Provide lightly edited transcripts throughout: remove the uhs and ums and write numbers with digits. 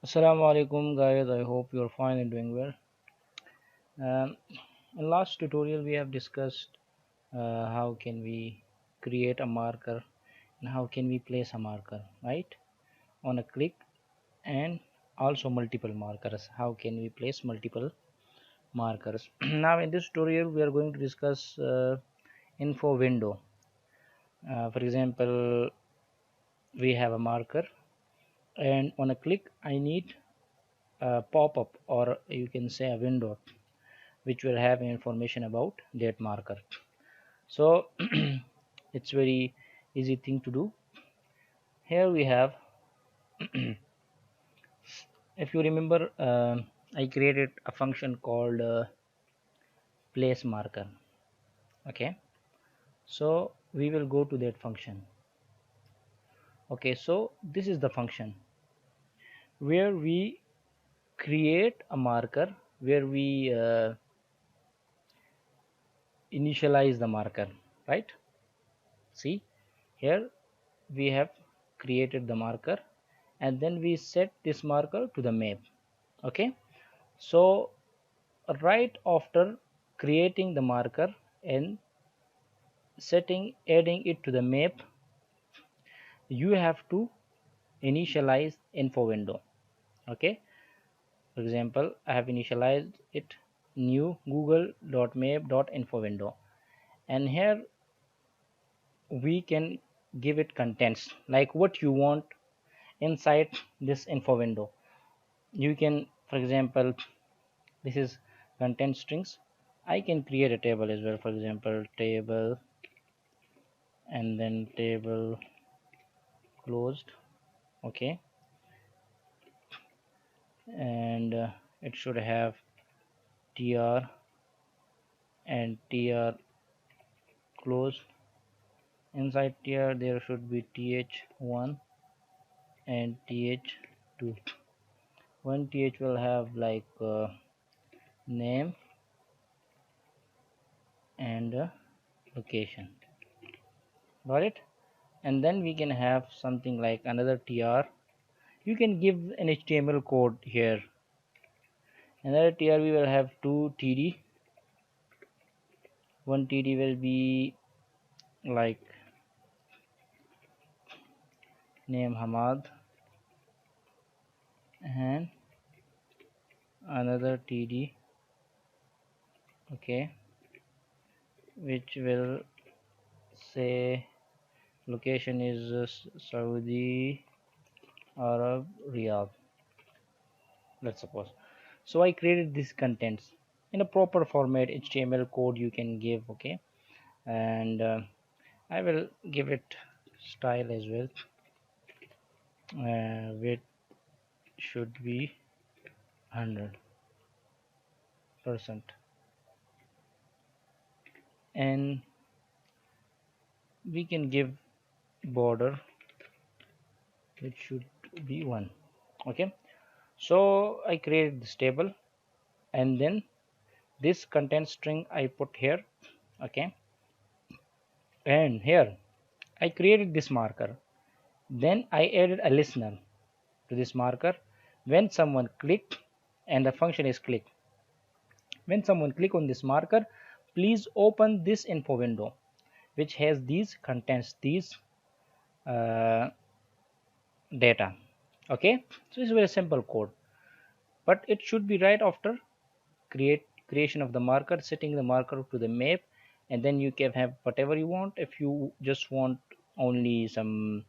Assalamu alaikum guys, I hope you're fine and doing well. Um, in last tutorial we have discussed how can we create a marker and how can we place a marker, right? On a click, and also multiple markers. How can we place multiple markers? Now in this tutorial we are going to discuss info window. For example, we have a marker and on a click I need a pop-up, or you can say a window, which will have information about that marker. So it's very easy thing to do. Here we have if you remember, I created a function called place marker. Okay, so we will go to that function. Okay, so this is the function where we create a marker, where we initialize the marker, right? See, here we have created the marker and then we set this marker to the map. Okay, so right after creating the marker and adding it to the map, you have to initialize info window. Okay, for example, I have initialized it new google.map.info window, and here we can give it contents like what you want inside this info window. You can, for example, this is content strings. I can create a table as well, for example table, and then table closed. Okay, and it should have tr and tr closed. Inside tr there should be th1 and th2. One th will have like name and location. Got it? And then we can have something like another tr. You can give an html code here. Another tr we will have two td. One td will be like name Hamad, and another td, okay, which will say location is Saudi Arab Riyadh, let's suppose. So I created these contents in a proper format, html code you can give. Okay, and I will give it style as well. Width should be 100%, and we can give border which should be 1. Okay, so I created this table, and then this content string I put here. Okay, and here I created this marker, then I added a listener to this marker. When someone clicked, and the function is click, when someone click on this marker, please open this info window which has these contents, these uh, data. Okay, so it's a very simple code, but it should be right after creation of the marker, setting the marker to the map, and then you can have whatever you want. If you just want only some,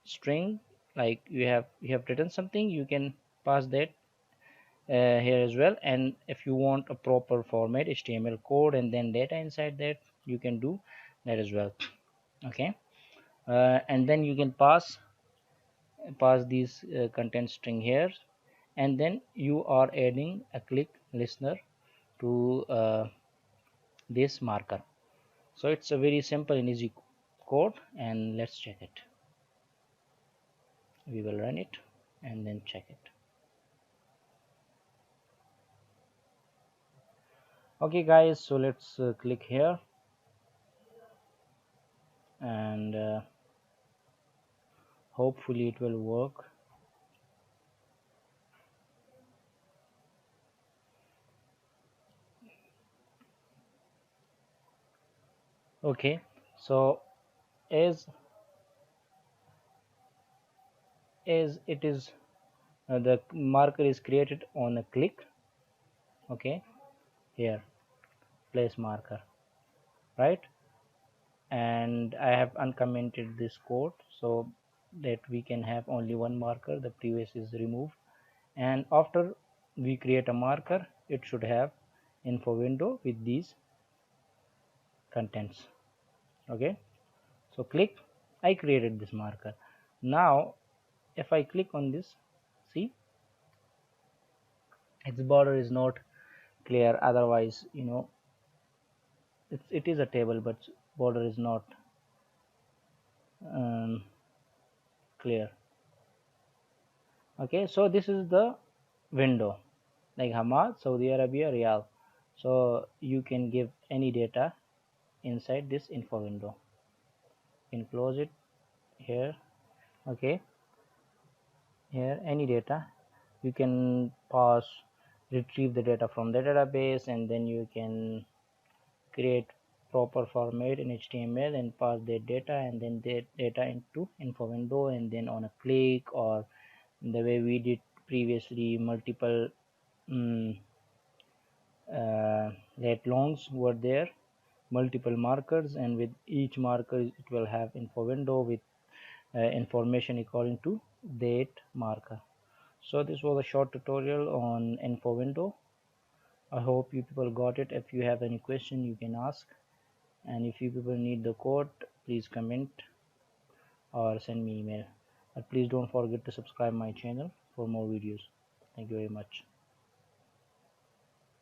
string, like you have written something, you can pass that here as well. And if you want a proper format, html code and then data inside that, you can do that as well. Okay, and then you can pass these content string here, and then you are adding a click listener to this marker. So it's a very simple and easy code, and let's check it. We will run it and then check it. Okay guys, so let's click here, and hopefully it will work. Okay, so as it is the marker is created on a click. Okay, here place marker, right? And I have uncommented this code so that we can have only one marker, the previous is removed. And after we create a marker, it should have info window with these contents. Okay, so click, I created this marker. Now if I click on this, see its border is not clear, otherwise it is a table but border is not um, clear. Okay, so this is the window like Hamad, Saudi Arabia, Riyadh. So you can give any data inside this info window. You can close it here. Okay, here any data you can pass, retrieve the data from the database, and then you can create proper format in HTML and pass that data and then that data into info window, and then on a click or the way we did previously multiple um, lat longs were there, multiple markers, and with each marker it will have info window with information according to that marker. So this was a short tutorial on info window. I hope you people got it. If you have any question you can ask, and if you people need the code please comment or send me email. But please don't forget to subscribe my channel for more videos. Thank you very much.